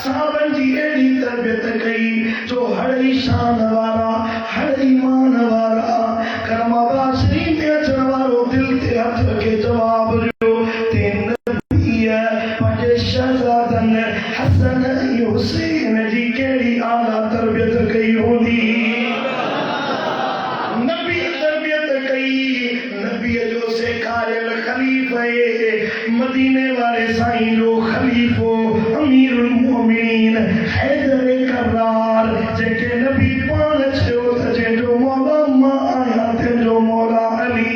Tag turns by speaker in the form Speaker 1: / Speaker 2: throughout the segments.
Speaker 1: साहबन जी एड़ी तरबियत कई जो हर शान वारा हर ईमान वारा करमाबाद शरीफ में अचण वारो दिल ते हथ रखे जवाब ॾियो ते नबीअ पंहिंजे शहज़ादन हसन ऐं हुसैन जी कहिड़ी आला तरबियत कई हूंदी। नबी तरबियत कई नबीअ जो सेखारियल खलीफ़े मदीने वाले साईं जो खलीफ़ो अमीरुल मोमिनीन हैदर करार जेके नबी पान चयो त जंहिंजो मौला मां आहियां तुंहिंजो मौला अली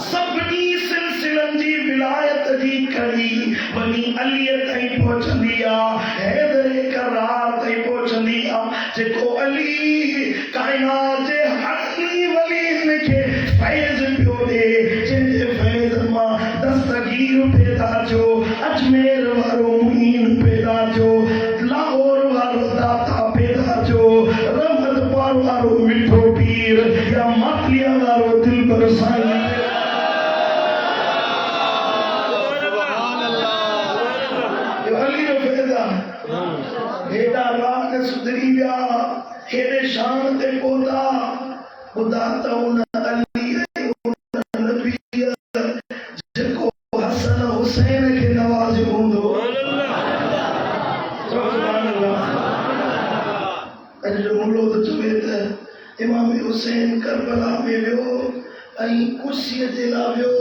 Speaker 1: सभिनी सिलसिलनि जी विलायत जी कड़ी वञी अलीअ ताईं पहुचंदी आहे हैदर करार ताईं पहुचंदी आहे जेको अली काइनात जे हक़ी वलीन खे फैज़ पियो ॾे जंहिंजे फैज़ मां दस्तगीर पैदा थियो अजमेर वारो मुईन पैदा थियो लाहौर वारो दाता पैदा थियो रहमतपुर वारो मिठो पीर या मातलिया वारो दिलबर साईं अली जो पैदा हेॾा राग सुधरी विया हेॾे शान ते पहुता ॿुधा त उन अली नबीअ जेको हसन हुसैन खे नवाज़ियो हूंदो अॼु जो मुलो त चवे त इमाम हुसैन करबला में वियो ऐं कुर्सीअ ते लाइ वियो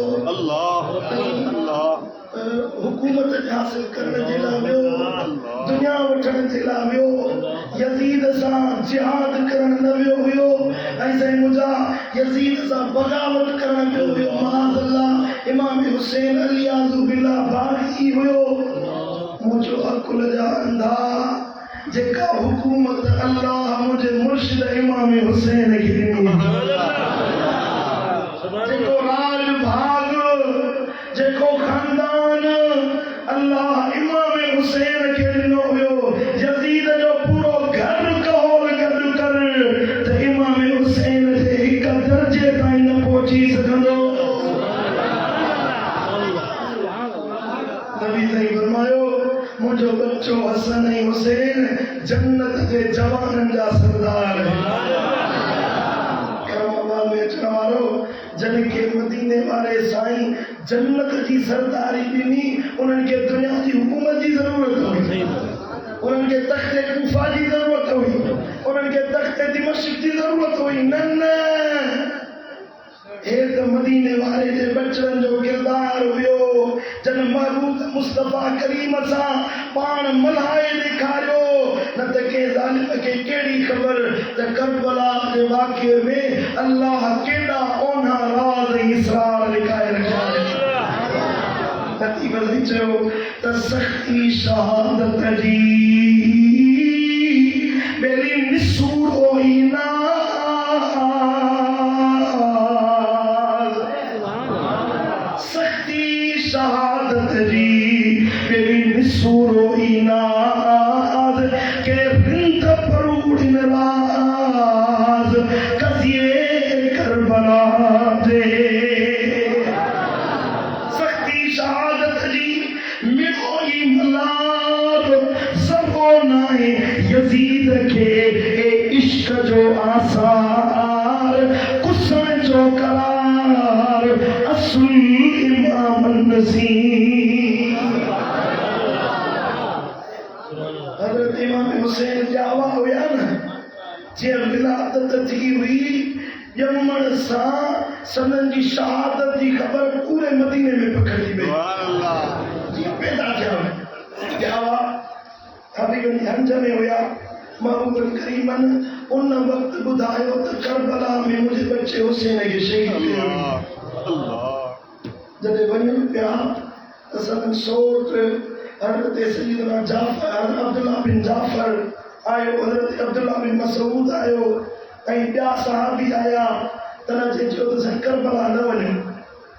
Speaker 1: हुकूमत हासिल करण जे लाइ वियो दुनिया वठण जे लाइ वियो यज़ीद सां जिहाद करण न वियो हुयो ऐं साईं मुंहिंजा यज़ीद सां बग़ावत करण पियो हुयो माज़अल्लाह इमाम हुसैन अलियाज़ु बिल्लाह बाग़ी हुयो मुंहिंजो अकुल जा अंधा जेका हुकूमत अल्लाह मुंहिंजे मुर्शिद इमाम हुसैन खे ॾिनी जेको राज भाग जेको खानदान अल्लाह इमाम हुसैन खे ॾिनो हुयो यज़ीद जो पूरो घर कहोल गॾु कर त इमाम हुसैन जे हिक दर्जे ताईं न पहुची सघंदो नबी साईं फरमायो मुंहिंजो बच्चो हसन ऐं हुसैन जन्नत जे जवाननि जा सरदार करमाबाद में अचण वारो जन के मदीने वाले साईं जन्नत जी सरदारी ॾिनी उन्हनि खे दुनिया जी हुकूमत जी ज़रूरत हुई उन्हनि खे तख़्ते कूफा जी ज़रूरत हुई उन्हनि खे तख़्ते दिमश्क जी ज़रूरत हुई न हे त मदीने वाले जे बचड़नि जो किरदार हुयो जन महबूब मुस्तफ़ा करीम सां पाण मल्हाए ॾेखारियो न त के ज़ालिम खे कहिड़ी ख़बर त करबला जे वाक़िए में अल्लाह केॾा ओन्हा राज़ ऐं इसरार लिकाए रखिया तक़ीब साईं चयो त सख़्ती शहादत जी मेरी निसूर होई ना शहादत जी मेरी निसूरो इनाज के रिंद परूड़िन राज कसिए करबला दे सख्ती शहादत जी मेरो ही मलाब सबो नाए यजीद के ए इश्क जो आसार कुसन जो करार असुल हज़रत इमाम हुसैन जावा हुया न जे विलादत थी हुई ॼमण सां सनन जी शहादत जी ख़बर पूरे मदीने में पखिड़जी वई जीअं पैदा थिया जावा हबीबनि हंज में हुया महबूबन करीमन उन वक़्तु ॿुधायो त करबला में मुंहिंजे बच्चे हुसैन खे शहीद कयो जॾहिं वञनि पिया त संदन सोट हज़रत सैयदना जाफ़र अब्दुल्ला बिन जाफ़र आयो हज़रत अब्दुल्ला बिन मसूद आयो ऐं ॿिया सहाबी आया तन जे चयो त करबला न वञो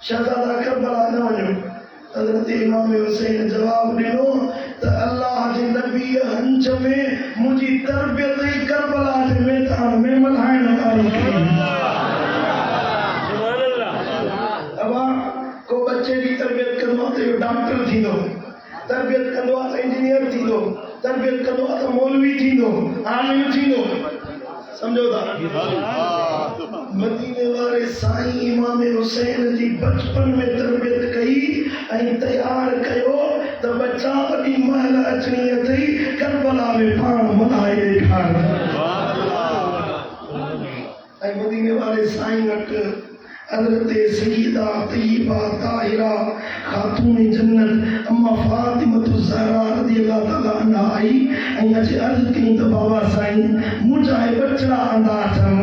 Speaker 1: शहज़ादा करबला न वञो हज़रत इमाम हुसैन जवाब ॾिनो त अल्लाह जे नबी हंज में मुंहिंजी तरबियत ई करबला जे मैदान में मल्हाइण वारी को बच्चे की तरबियत कंदो तो डॉक्टर थींदो तरबियत कंदो आहे त इंजीनियर थींदो, तरबियत कंदो आहे त मौलवी थींदो, आलिम थींदो। समझो था? मदीने वारे साईं इमाम हुसैन जी बचपन में तरबियत कई ऐं तैयार कयो त बच्चा वॾी महल अचणी अथई, करबला में पाण मल्हाए ॾेखार। ऐं मदीने वारे साईं वटि हज़रत सय्यदा तय्यबा ताहिरा खातून जन्नत अम्मा फातिमा ज़हरा रज़ियल्लाहु ताला अन्हा आई ऐं अचे अर्ज़ कई त बाबा साईं मुंहिंजा बचड़ा आंदा अथव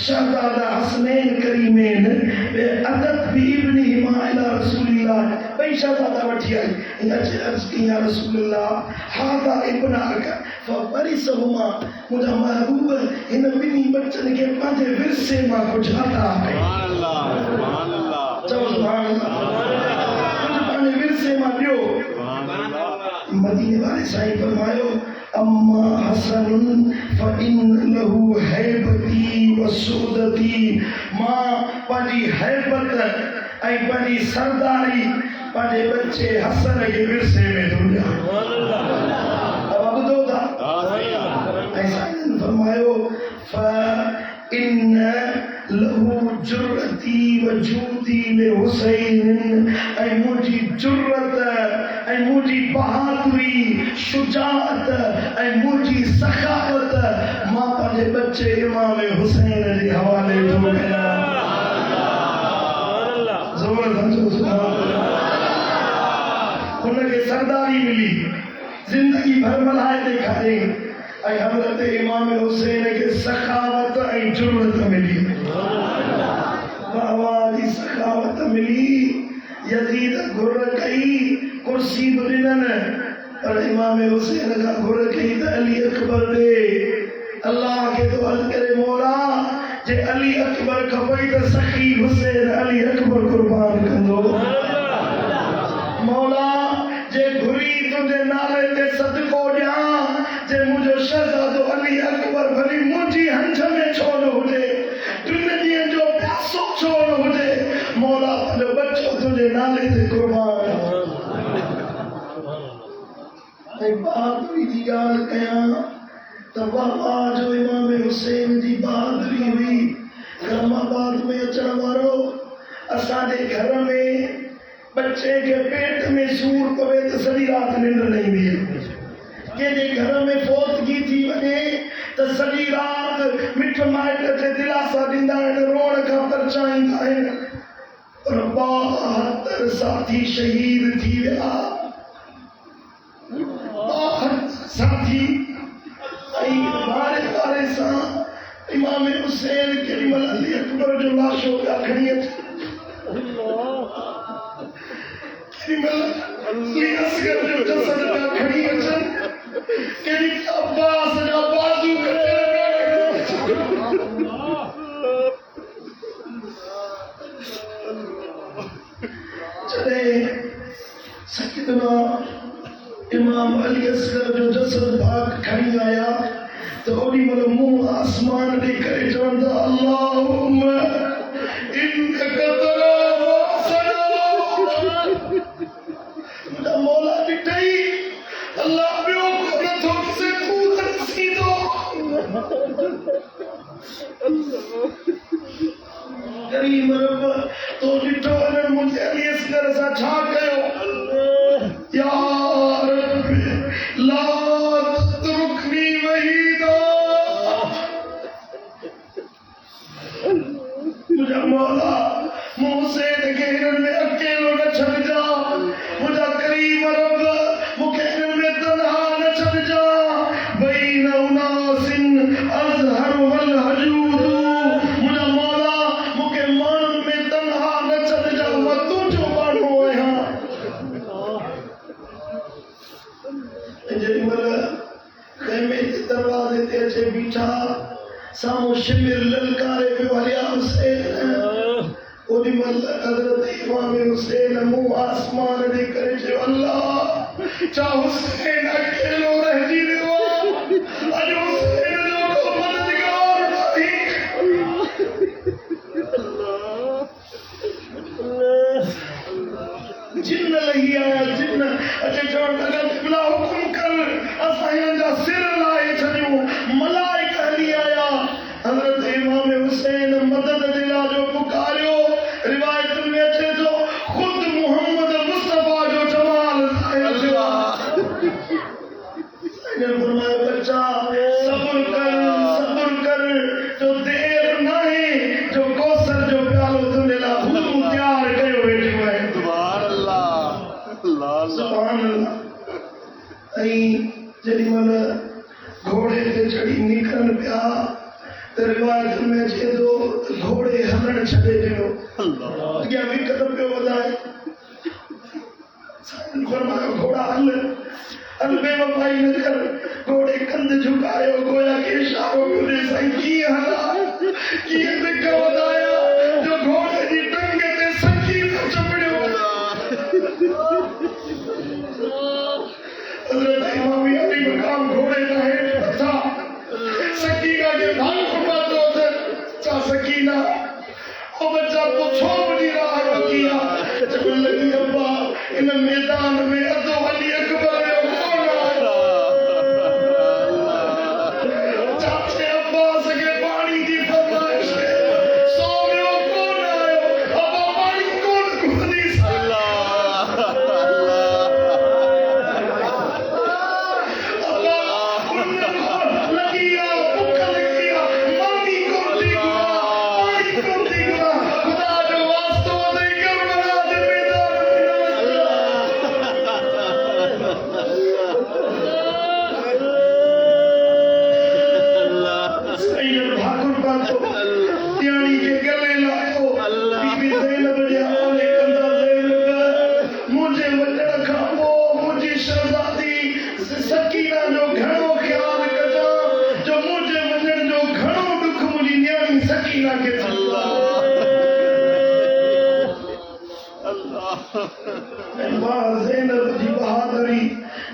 Speaker 1: शहज़ादा हसनैन करीमैन बे अदत बि इब्निहिमा इला रसूलिल्लाह, ॿई शहज़ादा वठी आई ऐं अचे अर्ज़ कई या रसूलल्लाह हाज़ा इब्नाक फवरिसहुमा, मुंहिंजा महबूब हिन ॿिन्ही बचनि खे पंहिंजे विरसे मां कुझु अता कयो। मदीने वाले साईं फरमायो अम्मा हसन फइन लहू हैबती व सूदती, मां पंहिंजी हैबत ऐं पंहिंजी सरदारी पंहिंजे बच्चे हसन के विरसे में दुनिया। अब ॿुधो था? ऐं साईं फरमायो इन लहू जुर्रती वजूदी ले हुसैन, ऐं मुंहिंजी जुर्रत ऐं मुंहिंजी बहादुरी शुजाअत ऐं मुंहिंजी सखावत मां पंहिंजे बच्चे इमाम हुसैन जे हवाले थो कयां। ज़ोर समझो सुभान अल्लाह। हुनखे सरदारी मिली, जिंदगी भर मल्हाए ॾेखारी ऐं हज़रत इमाम हुसैन खे सखावत ऐं जुर्रत मिली। बाबा जी सखावत मिली, यजीद घुर कई, कुर्सी बि ॾिननि, पर इमाम हुसैन खां घुर कई त अली अकबर ॾे। अल्लाह खे तो अर्ज़ करे मौला जे अली अकबर खपई त सखी हुसैन अली अकबर कुर्बान कंदो। मौला जे घुरी तुंहिंजे नाले ते सदको ॾियां, जे मुंहिंजो शहज़ादो अली अकबर भली मुंहिंजी हंज में छो न हुजे, टिन ॾींहंनि जो प्यासो छो न हुजे, मौला तुंहिंजो बच्चो तुंहिंजे नाले ते कुर्बान। ऐं बहादुरी जी ॻाल्हि कयां त बाबा जो इमाम हुसैन जी बहादुरी हुई। इस्लामाबाद में अचण वारो असांजे घर में बच्चे के पेट में सूर पवे तो सॼी रात निंड न ईंदी आहे। कंहिंजे घर में फोतगी थी वञे त सॼी रात मिठ माइट खे दिलासा ॾींदा आहिनि, रोअण खां तरचाईंदा आहिनि, पर 72 साथी शहीद थी विया। 72 साथी ऐं वारे सां इमाम हुसैन केॾीमहिल अली अकबर जो लाशो पिया खणी अचे, केॾीमहिल अली असगर जो जसद पिया खणी अचनि, केॾी अब्बास जा बाज़ू कटे जॾहिं सैयदना इमाम अली असगर जो जसद भाग खणी आया तो ओडी महिल मुंह आसमान ॾे करे चवंदा अल्लाहुम्मा इन्नका तरा मुंहिंजा मौला ॾिठई, अल्लाह ॿियो को नथो ॾिसे, तूं त सीधो करीम रब तो ॾिठो हिननि मुंहिंजे अली असगर सां छा कयो। या रब ला तत्रुकनी वहीदा, मुंहिंजा मौला मूं हुसैन खे हिननि में अकेलो न छॾिजा, मुंहिंजा करीम रब मूंखे हिननि में तन्हा न छॾिजा। बैन उनासिन अज़हर वल हजूद, मुंहिंजा मौला मूंखे माण्हुनि में तन्हा न छॾिजा, मां तुंहिंजो माण्हू आहियां। जेॾीमहिल ख़ैमे जे दरवाज़े ते अचे बीठा, साम्हूं शिमिर ललकारे पियो हलिया हुसैन, ओॾी महिल हज़रत इमाम हुसैन मुंह आसमान ॾे करे चयो अल्लाह छा हुसैन अकेलो रहिजी वियो आहे, अॼु हुसैन जो को मददगार नाहे। जिन लही आया, जिन अचे चवण मदद दिला जो पुकारियो रिवायत में अचे तो खुद मोहम्मद मुस्तफा जो जमाल ने फरमाया बच्चा सब्र कर जो देर नहीं जो कौसर जो प्यालो तुने ला खुद तैयार कयो वेठो है सुभान अल्लाह सुभान अल्लाह आई जड़ी मन घोड़े ते चढ़ी निकरन पिया तो रिवायत में अचे तो घोड़े हलण छॾे ॾिनो अॻियां बि कदम पियो वधाए फरमायो घोड़ा हल बेवफाई न कर घोड़े कंध झुकायो गोया के इशारो करे साईं कीअं हला कीअं धिक वधाया जो घोड़े जी टंग ते सकीना चपड़ियो हज़रत इमाम अली मकाम घोड़े का हेठ था सकीना के भाग फुटवातो थे चा सकीना ओ बच्चा पूछो बड़ी राह किया जब लगी अब्बा इन मैदान में अदो अली अकबर चाचे अब्बास के पानी की फरमाइश सो में कौन आयो अब्बा पानी कौन खुदी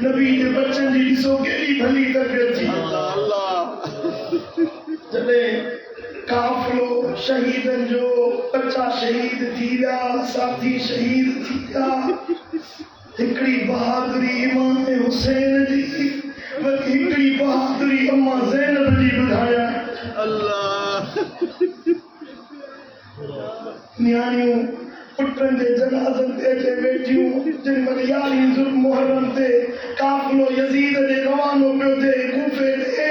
Speaker 1: नबी के बच्चन जी ॾिसो केॾी भली तरबियत थी जॾहिं काफ़िलो शहीदन जो बच्चा शहीद थी विया साथी शहीद थी विया हिकड़ी बहादुरी इमाम हुसैन जी बल्कि हिकड़ी बहादुरी अम्मा ज़ैनब जी ॿुधाया न्याणियूं पुटन जे जनाज़न ते अचे वेठियूं जिन महिल 11 ज़ुल्ह मुहर्रम ते काफ़िलो यज़ीद जे रवानो पियो थिए कूफे ते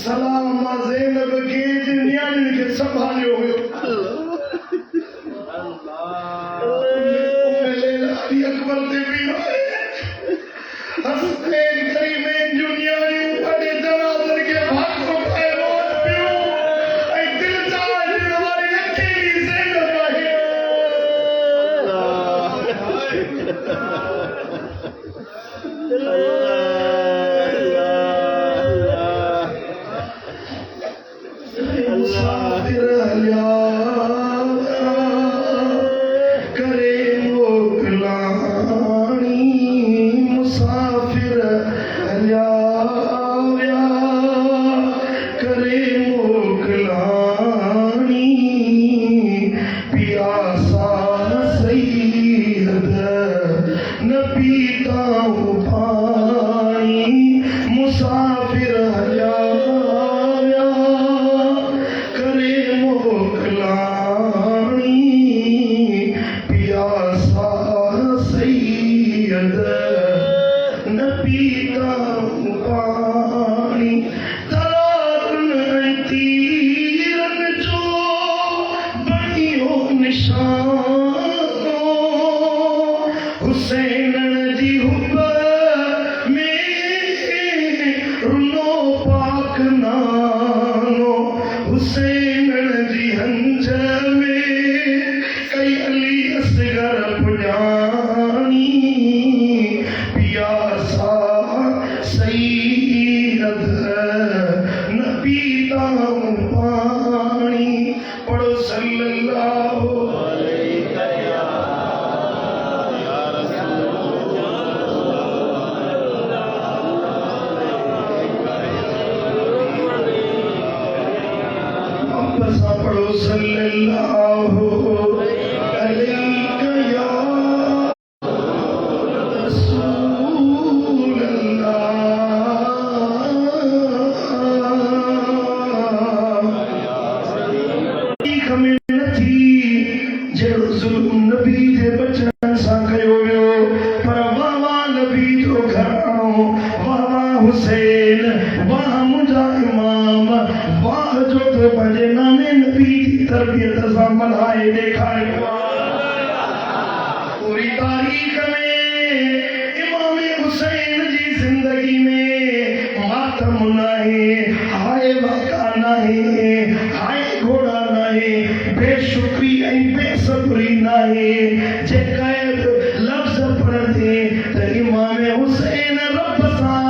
Speaker 1: सलाम मां ज़ैनब खे जिन न्याणियुनि खे संभालियो हुयो अली अकबर ते बि हसनैन करीमैन जूं न्याणियूं वॾे जनाज़न खे भाॻो पाए रोज़ पियो ऐं दिलि चाहे ॾिण वारी अकेली ज़ैनब आहे मुसाफिर हलिया करे मोकलाणी मुसाफिर हलिया करे मोकलाणी पियासा सैयद न पीता पानी मुसाफिर हलिया सैयद हुसैन वाह मुझा इमाम वाह जो तो पंहिंजे नाने नबी जी तरबियत सां मल्हाए ॾेखारियो। पूरी तारीख़ में इमाम हुसैन जी जिंदगी में मातम नाहे, हाय वाका नाहे, हाय घोड़ा नाहे, बेशुक्री ऐं बेसब्री नाहे। जेका लफ्ज़ पढ़ंदे त इमाम हुसैन रब सां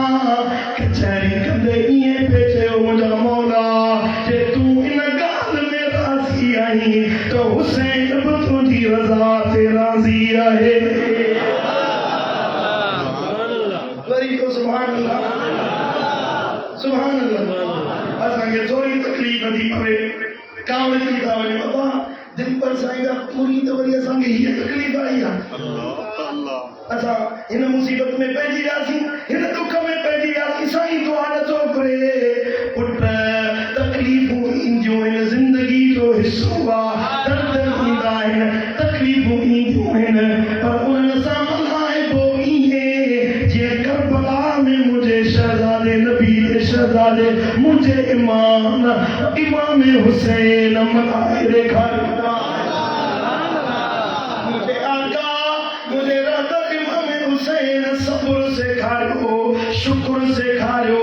Speaker 1: कचहरी कंदे ईअं पिए चयो, मुंहिंजा मौला जे तूं इन ॻाल्हि में राज़ी आहीं त हुसैन बि तुंहिंजी रज़ा ते राज़ी आहे। वरी को सुभान अल्लाह, सुभान अल्लाह। असांखे थोरी तकलीफ़ थी पवे, कावड़ थी था वञे बाबा दिन पर साईं पूरी त वरी असांखे हीअ तकलीफ़ आई आहे। असां हिन मुसीबत में पइजी वियासीं, हिन दुख में पइजी वियासीं, साईं दुआ नथो घुरे। पुट तकलीफ़ूं ईंदियूं आहिनि, ज़िंदगी जो हिसो आहे, दर्द ईंदा आहिनि, तकलीफ़ूं ईंदियूं आहिनि, पर उन्हनि सां मल्हाइबो ईअं जीअं करबला में मुंहिंजे शहज़ादे नबी जे शहज़ादे मुंहिंजे इमाम हुसैन मल्हाए ॾेखारियो। शुक्र सेखारियो,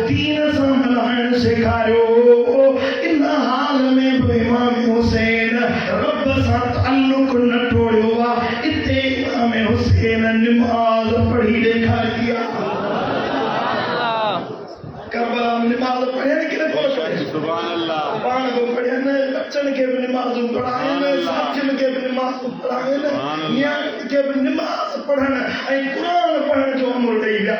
Speaker 1: दीन सां मल्हाइण सेखारियो। इन हाल में बि इमाम हुसैन रब सां ताल्लुक न टोड़ियो आहे। इते इमाम हुसैन निमाज़ पढ़ी ॾेखारी आहे। करबला में निमाज़ पढ़ियनि कि न पढ़ियनि? सुभान अल्लाह। पाण को पढ़ियनि, बच्चनि खे बि निमाज़ूं पढ़ाइनि, साथियुनि खे बि निमाज़ूं पढ़ाइनि, नियाणियुनि खे बि निमाज़ पढ़नि ऐं क़ुरान पढ़ण जो अमर ॾेई विया।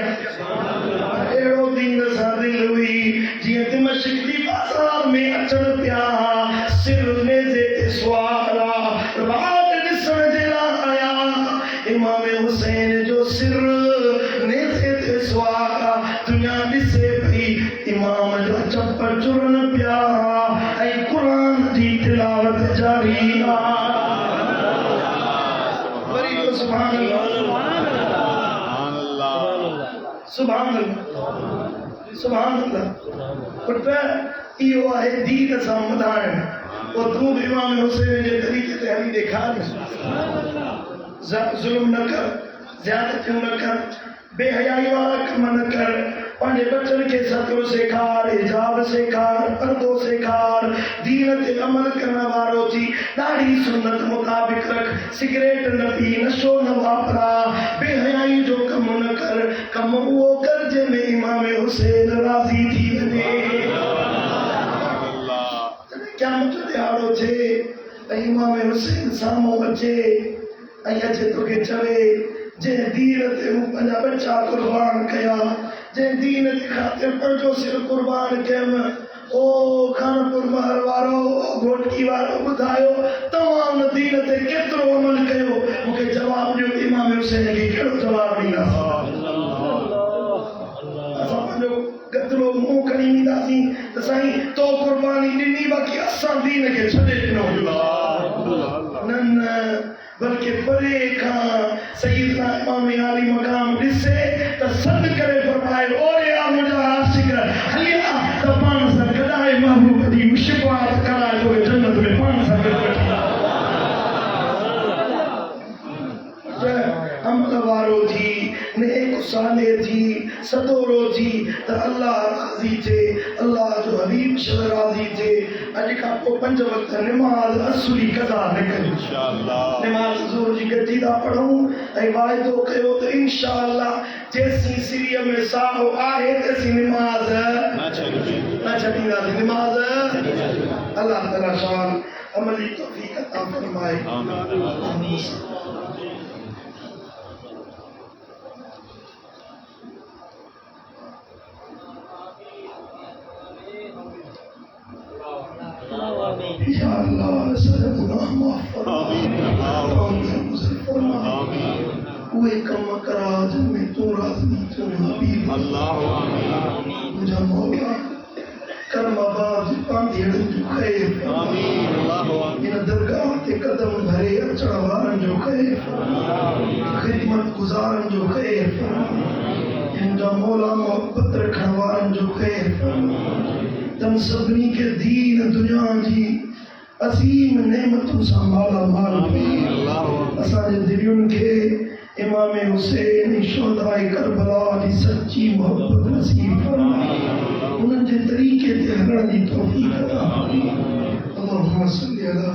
Speaker 1: अहिड़ो दीन सां दिलि हुई जीअं दिमश्क जी बाज़ार में अचनि पिया, सिर नेज़े ते सुवारा रात ॾिसण जे लाइ आया। इमाम हुसैन जो सिर नेज़े ते सुवारा, दुनिया ॾिसे पई, इमाम जा चप चुरन पिया ऐं क़ुरान जी तिलावत जारी आहे। वरी को सुभान सुभान अल्लाह, सुभान अल्लाह। पुट इहो आहे दीन सां मल्हाइण। पोइ तूं बि इमाम हुसैन जे तरीक़े ते हली ॾेखार। ज़ुल्म न कर, ज़्यादतियूं न कर, बेहयाई वारा कम न कर। पंहिंजे बच्चनि खे सतरो सेखार, हिजाब सेखार, पर्दो सेखार, दीन ते अमल करण वारो थी, ॾाढी सुन्नत मुताबिक़ रख, सिगरेट न पी, नशो न वापरा, बेहयाई जो कम न कर। कम उहो कर जंहिंमें इमाम हुसैन राज़ी थी वञे। क़यामत ॾियारो थिए ऐं इमाम हुसैन साम्हूं अचे ऐं अचे तोखे चवे, जंहिं दीन ते मूं पंहिंजा बच्चा कुर्बान कया, जंहिं दीन जे ख़ातिर पंहिंजो सिर कुर्बान कयमि, ओ खानपुर महर वारो, घोटकी वारो, ॿुधायो तव्हां उन दीन ते केतिरो अमल कयो? मूंखे जवाब ॾियो। इमाम हुसैन खे कहिड़ो जवाब ॾींदासीं? असां पंहिंजो गदिलो मुंहुं खणी ईंदासीं त साईं तो कुर्बानी ॾिनी, बाक़ी असां दीन खे छॾे ॾिनो। न न, बल्कि परे खां सईदना इमाम अली मक़ाम ॾिसे त सद करे फरमाए, ओरे आ मुंहिंजा आशिक हलिया त पाण सां गॾाए महबूब जी शिफ़ाअत कराए तोखे जन्नत में पाण सां गॾु वठी। अमल वारो थी, नेक साले थी, सदोरो थी त अल्लाह राज़ी थिए, अल्लाह जो हबीब शल राज़ी थिए। अॼु खां पोइ 5 वक़्त निमाज़ असुरी कज़ा न कयूं। इंशाअल्लाह निमाज़ ज़ोर जी गॾिजी था पढ़ूं ऐं वाइदो कयो त इंशाअल्लाह जेसीं सिरीअ में साहु आहे तेसीं निमाज़ न छॾींदासीं। निमाज़ अल्लाह ताला शान अमली तौफ़ीक़ अता फरमाए। या अल्लाह सारे गुनाह माफ फरमा, उहे कम करा जिनमें तू राज़ी, तू हबीब मुझा मौला कर्म आबाद पांधेड़न जो खैर, इन दरगाह ते कदम भरे अचण वारन जो खैर, खिदमत गुज़ारन जो खैर, जिनका मौला मोहब्बत रखण वारन जो खैर तम सभिनी के दीन दुनिया जी असीम नेमतुन सां माला माल असांजे दिलयुनि खे इमाम हुसैन शोहदाए करबला जी सच्ची मोहब्बत नसीब फरमा उन्हनि जे तरीक़े ते हलण जी तौफ़ीक़ अता फरमा। अल्लाहुम्मा सल्ली अला